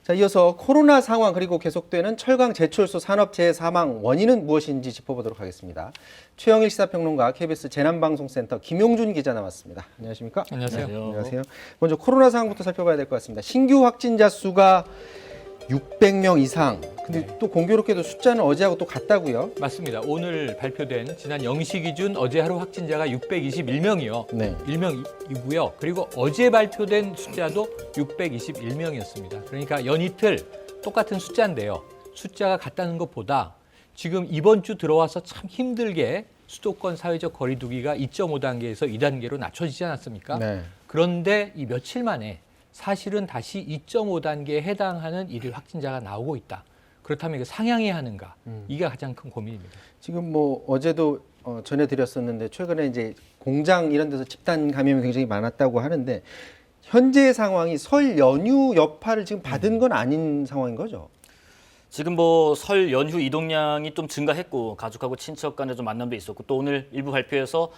자, 이어서 코로나 상황 그리고 계속되는 철강 제철소 산업재해 사망 원인은 무엇인지 짚어보도록 하겠습니다. 최영일 시사평론가 KBS 재난방송센터 김용준 기자 나왔습니다. 안녕하십니까? 안녕하세요. 안녕하세요. 먼저 코로나 상황부터 살펴봐야 될 것 같습니다. 신규 확진자 수가 600명 이상. 근데 또 공교롭게도 숫자는 어제하고 또 같다고요? 맞습니다. 오늘 발표된 지난 0시 기준 어제 하루 확진자가 621명이요. 네. 1명이고요. 그리고 어제 발표된 숫자도 621명이었습니다. 그러니까 연이틀 똑같은 숫자인데요. 숫자가 같다는 것보다 지금 이번 주 들어와서 참 힘들게 수도권 사회적 거리 두기가 2.5단계에서 2단계로 낮춰지지 않았습니까? 네. 그런데 이 며칠 만에 사실은 다시 2.5단계에 해당하는 일일 확진자가 나오고 있다. 그렇다면 이거 상향해야 하는가? 이게 가장 큰 고민입니다. 지금 뭐 어제도 전해드렸었는데 최근에 이제 공장 이런 데서 집단 감염이 굉장히 많았다고 하는데 현재 상황이 설 연휴 여파를 지금 받은 건 아닌 상황인 거죠? 지금 뭐 설 연휴 이동량이 좀 증가했고 가족하고 친척 간에 좀 만남도 있었고 또 오늘 일부 발표에서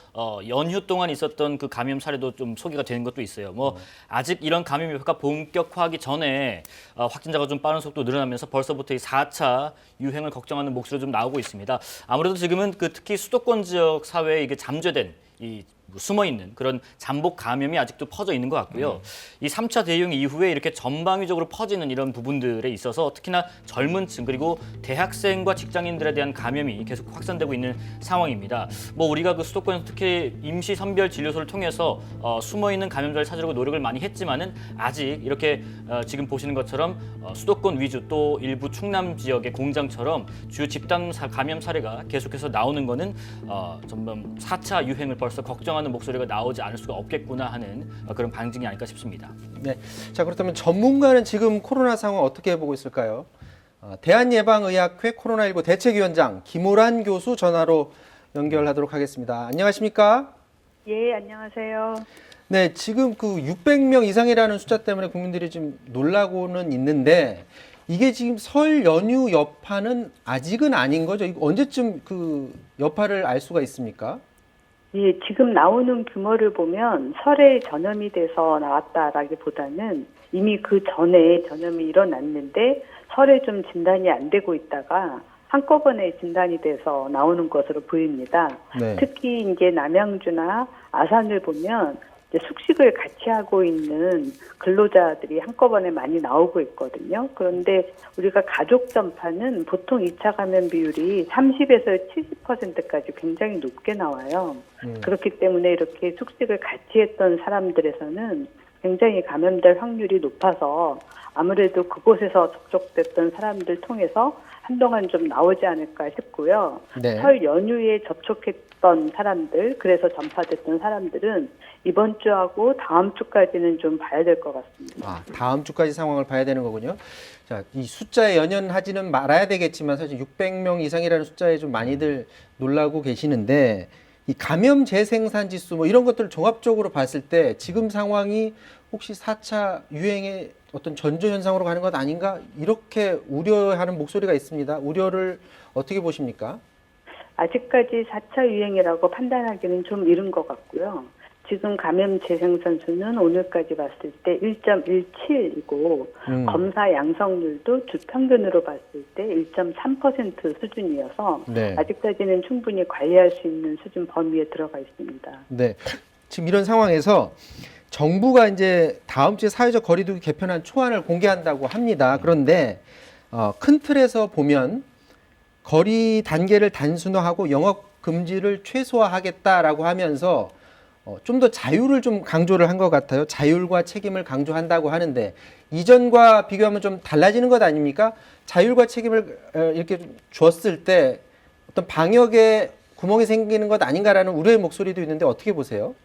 연휴 동안 있었던 그 감염 사례도 좀 소개가 되는 것도 있어요. 뭐 아직 이런 감염 여파가 본격화하기 전에 확진자가 좀 빠른 속도로 늘어나면서 벌써부터 이 4차 유행을 걱정하는 목소리가 좀 나오고 있습니다. 아무래도 지금은 그 특히 수도권 지역 사회에 이게 잠재된 이 숨어 있는 그런 잠복 감염이 아직도 퍼져 있는 것 같고요. 이 3차 대유행 이후에 이렇게 전방위적으로 퍼지는 이런 부분들에 있어서 특히나 젊은 층 그리고 대학생과 직장인들에 대한 감염이 계속 확산되고 있는 상황입니다. 뭐 우리가 그 수도권에서 특히 임시 선별 진료소를 통해서 숨어 있는 감염자를 찾으려고 노력을 많이 했지만은 아직 이렇게 지금 보시는 것처럼 수도권 위주 또 일부 충남 지역의 공장처럼 주요 집단 감염 사례가 계속해서 나오는 거는 점점 4차 유행을 벌써 걱정하는 목소리가 나오지 않을 수가 없겠구나 하는 그런 방증이 아닐까 싶습니다. 네. 자, 그렇다면 전문가는 지금 코로나 상황 어떻게 보고 있을까요? 대한예방의학회 코로나19 대책위원장 김호란 교수 전화로 연결하도록 하겠습니다. 안녕하십니까? 예, 안녕하세요. 네, 지금 그 600명 이상이라는 숫자 때문에 국민들이 좀 놀라고는 있는데 이게 지금 설 연휴 여파는 아직은 아닌 거죠? 이거 언제쯤 그 여파를 알 수가 있습니까? 예, 지금 나오는 규모를 보면 설에 전염이 돼서 나왔다라기보다는 이미 그 전에 전염이 일어났는데 설에 좀 진단이 안 되고 있다가 한꺼번에 진단이 돼서 나오는 것으로 보입니다. 네. 특히 이제 남양주나 아산을 보면 이제 숙식을 같이 하고 있는 근로자들이 한꺼번에 많이 나오고 있거든요. 그런데 우리가 가족 전파는 보통 2차 감염 비율이 30에서 70%까지 굉장히 높게 나와요. 그렇기 때문에 이렇게 숙식을 같이 했던 사람들에서는 굉장히 감염될 확률이 높아서 아무래도 그곳에서 접촉됐던 사람들 통해서 한동안 좀 나오지 않을까 싶고요. 네. 설 연휴에 접촉했던 사람들, 그래서 전파됐던 사람들은 이번 주하고 다음 주까지는 좀 봐야 될 것 같습니다. 다음 주까지 상황을 봐야 되는 거군요. 자, 이 숫자에 연연하지는 말아야 되겠지만 사실 600명 이상이라는 숫자에 좀 많이들 놀라고 계시는데 이 감염 재생산 지수 뭐 이런 것들을 종합적으로 봤을 때 지금 상황이 혹시 4차 유행의 어떤 전조 현상으로 가는 것 아닌가 이렇게 우려하는 목소리가 있습니다. 우려를 어떻게 보십니까? 아직까지 4차 유행이라고 판단하기는 좀 이른 것 같고요. 지금 감염 재생산 수는 오늘까지 봤을 때 1.17이고 검사 양성률도 주 평균으로 봤을 때 1.3% 수준이어서 네. 아직까지는 충분히 관리할 수 있는 수준 범위에 들어가 있습니다. 네. 지금 이런 상황에서 정부가 이제 다음 주에 사회적 거리두기 개편안 초안을 공개한다고 합니다. 그런데 큰 틀에서 보면 거리 단계를 단순화하고 영업 금지를 최소화하겠다라고 하면서 좀 더 자유를 좀 강조를 한 것 같아요. 자율과 책임을 강조한다고 하는데 이전과 비교하면 좀 달라지는 것 아닙니까? 자율과 책임을 이렇게 좀 줬을 때 어떤 방역에 구멍이 생기는 것 아닌가라는 우려의 목소리도 있는데 어떻게 보세요?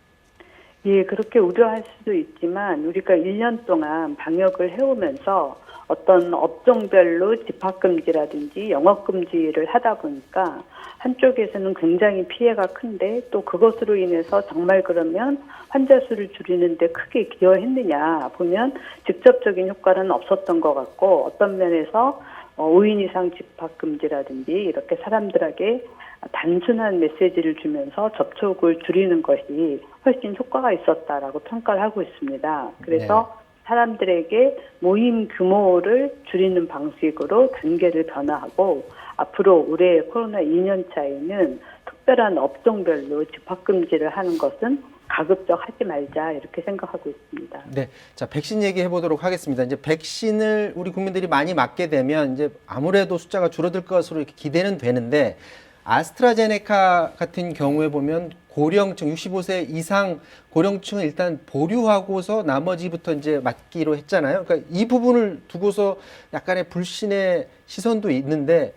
예, 그렇게 우려할 수도 있지만 우리가 1년 동안 방역을 해오면서 어떤 업종별로 집합금지라든지 영업금지를 하다 보니까 한쪽에서는 굉장히 피해가 큰데 또 그것으로 인해서 정말 그러면 환자 수를 줄이는 데 크게 기여했느냐 보면 직접적인 효과는 없었던 것 같고 어떤 면에서 5인 이상 집합금지라든지 이렇게 사람들에게 단순한 메시지를 주면서 접촉을 줄이는 것이 훨씬 효과가 있었다라고 평가를 하고 있습니다. 그래서 사람들에게 모임 규모를 줄이는 방식으로 단계를 변화하고 앞으로 올해 코로나 2년 차에는 특별한 업종별로 집합금지를 하는 것은 가급적 하지 말자 이렇게 생각하고 있습니다. 네, 자 백신 얘기해 보도록 하겠습니다. 이제 백신을 우리 국민들이 많이 맞게 되면 이제 아무래도 숫자가 줄어들 것으로 이렇게 기대는 되는데 아스트라제네카 같은 경우에 보면 고령층 65세 이상 고령층은 일단 보류하고서 나머지부터 이제 맞기로 했잖아요. 그러니까 이 부분을 두고서 약간의 불신의 시선도 있는데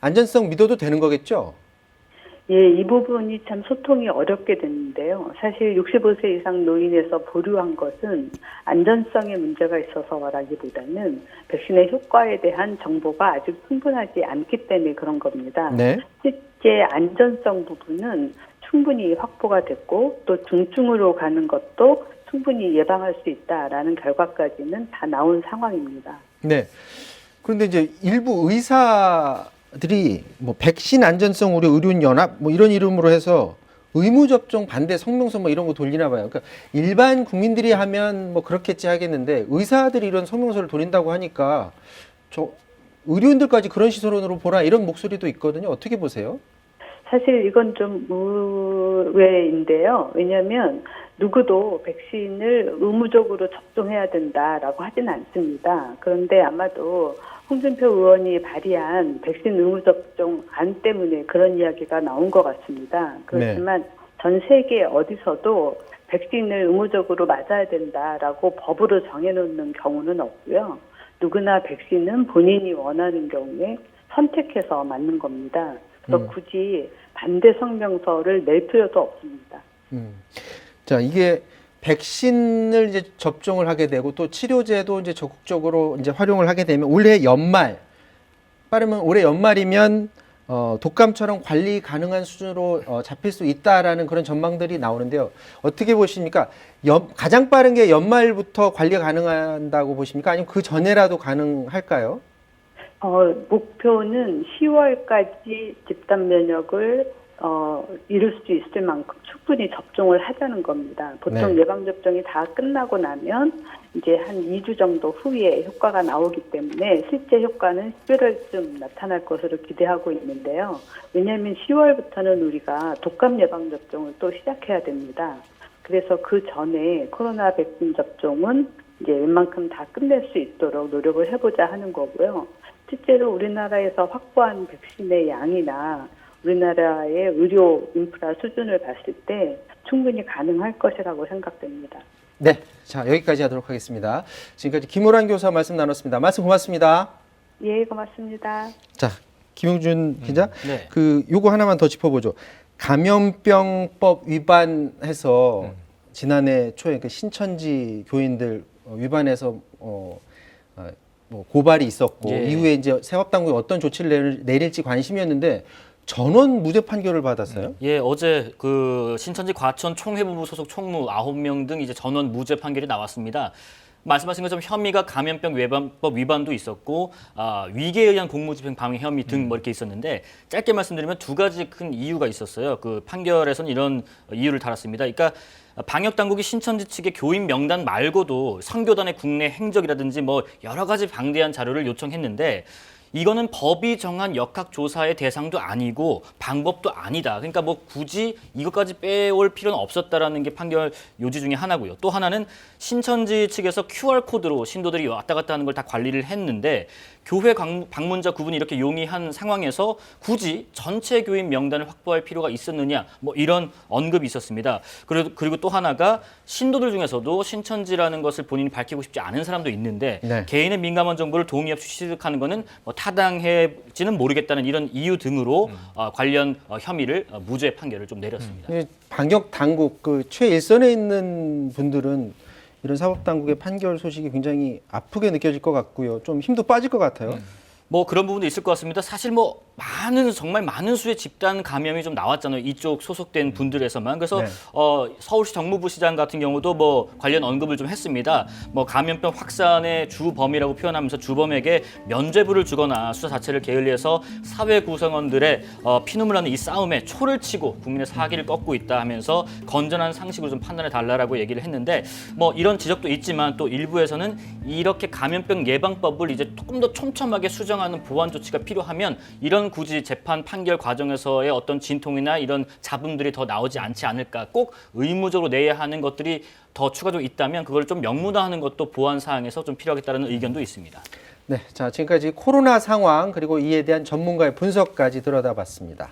안전성 믿어도 되는 거겠죠? 예, 이 부분이 참 소통이 어렵게 됐는데요. 사실 65세 이상 노인에서 보류한 것은 안전성에 문제가 있어서라기보다는 백신의 효과에 대한 정보가 아직 충분하지 않기 때문에 그런 겁니다. 네. 실제 안전성 부분은 충분히 확보가 됐고 또 중증으로 가는 것도 충분히 예방할 수 있다라는 결과까지는 다 나온 상황입니다. 네. 그런데 이제 일부 의사들이 뭐 백신 안전성 우리 의료인 연합 뭐 이런 이름으로 해서 의무 접종 반대 성명서 뭐 이런 거 돌리나 봐요. 그러니까 일반 국민들이 하면 뭐 그렇겠지 하겠는데 의사들이 이런 성명서를 돌린다고 하니까 저 의료인들까지 그런 시선으로 보라 이런 목소리도 있거든요. 어떻게 보세요? 사실 이건 좀 의외인데요. 왜냐하면 누구도 백신을 의무적으로 접종해야 된다라고 하지는 않습니다. 그런데 아마도 홍준표 의원이 발의한 백신 의무 접종 안 때문에 그런 이야기가 나온 것 같습니다. 그렇지만 전 세계 어디서도 백신을 의무적으로 맞아야 된다라고 법으로 정해놓는 경우는 없고요. 누구나 백신은 본인이 원하는 경우에 선택해서 맞는 겁니다. 그래서 굳이 반대 성명서를 낼 필요도 없습니다. 자, 이게 백신을 이제 접종을 하게 되고 또 치료제도 이제 적극적으로 이제 활용을 하게 되면 올해 연말, 빠르면 올해 연말이면 독감처럼 관리 가능한 수준으로 잡힐 수 있다라는 그런 전망들이 나오는데요. 어떻게 보십니까? 가장 빠른 게 연말부터 관리 가능한다고 보십니까? 아니면 그 전에라도 가능할까요? 목표는 10월까지 집단 면역을 이룰 수 있을 만큼 충분히 접종을 하자는 겁니다. 보통 네. 예방접종이 다 끝나고 나면 이제 한 2주 정도 후에 효과가 나오기 때문에 실제 효과는 11월쯤 나타날 것으로 기대하고 있는데요. 왜냐하면 10월부터는 우리가 독감 예방접종을 또 시작해야 됩니다. 그래서 그 전에 코로나 백신 접종은 이제 웬만큼 다 끝낼 수 있도록 노력을 해보자 하는 거고요. 실제로 우리나라에서 확보한 백신의 양이나 우리나라의 의료 인프라 수준을 봤을 때 충분히 가능할 것이라고 생각됩니다. 네, 자 여기까지 하도록 하겠습니다. 지금까지 김호란 교수와 말씀 나눴습니다. 말씀 고맙습니다. 예, 고맙습니다. 자, 김용준 기자, 네. 그 요거 하나만 더 짚어보죠. 감염병법 위반해서 지난해 초에 그 신천지 교인들 위반해서 뭐 고발이 있었고 예. 이후에 이제 사법당국이 어떤 조치를 내릴지 관심이었는데 전원 무죄 판결을 받았어요. 예, 어제 그 신천지 과천 총회부부 소속 총무 9명 등 이제 전원 무죄 판결이 나왔습니다. 말씀하신 것처럼 혐의가 감염병 예방법 위반도 있었고 위계에 의한 공무집행 방해 혐의 등 뭐 이렇게 있었는데 짧게 말씀드리면 두 가지 큰 이유가 있었어요. 그 판결에서는 이런 이유를 달았습니다. 그러니까 방역 당국이 신천지 측의 교인 명단 말고도 선교단의 국내 행적이라든지 뭐 여러 가지 방대한 자료를 요청했는데 이거는 법이 정한 역학조사의 대상도 아니고 방법도 아니다. 그러니까 뭐 굳이 이것까지 빼올 필요는 없었다라는 게 판결 요지 중에 하나고요. 또 하나는 신천지 측에서 QR코드로 신도들이 왔다 갔다 하는 걸 다 관리를 했는데 교회 방문자 구분이 이렇게 용이한 상황에서 굳이 전체 교인 명단을 확보할 필요가 있었느냐 뭐 이런 언급이 있었습니다. 그리고 또 하나가 신도들 중에서도 신천지라는 것을 본인이 밝히고 싶지 않은 사람도 있는데 네. 개인의 민감한 정보를 동의 없이 취득하는 것은 뭐 타당할지는 모르겠다는 이런 이유 등으로 관련 혐의를 무죄 판결을 좀 내렸습니다. 방역 당국 그 최일선에 있는 분들은 이런 사법당국의 판결 소식이 굉장히 아프게 느껴질 것 같고요. 좀 힘도 빠질 것 같아요. 뭐 그런 부분도 있을 것 같습니다. 사실 뭐 정말 많은 수의 집단 감염이 좀 나왔잖아요. 이쪽 소속된 분들에서만. 그래서 네. 서울시 정무부시장 같은 경우도 뭐 관련 언급을 좀 했습니다. 뭐 감염병 확산의 주범이라고 표현하면서 주범에게 면죄부를 주거나 수사 자체를 게을리해서 사회 구성원들의 피눈물 나는 이 싸움에 초를 치고 국민의 사기를 꺾고 있다 하면서 건전한 상식으로 좀 판단해 달라라고 얘기를 했는데 뭐 이런 지적도 있지만 또 일부에서는 이렇게 감염병 예방법을 이제 조금 더 촘촘하게 수정하는 보완 조치가 필요하면 이런 굳이 재판 판결 과정에서의 어떤 진통이나 이런 잡음들이 더 나오지 않지 않을까. 꼭 의무적으로 내야 하는 것들이 더 추가적으로 있다면 그걸 좀 명문화하는 것도 보완 사항에서 좀 필요하겠다는 의견도 있습니다. 네, 자 지금까지 코로나 상황 그리고 이에 대한 전문가의 분석까지 들여다봤습니다.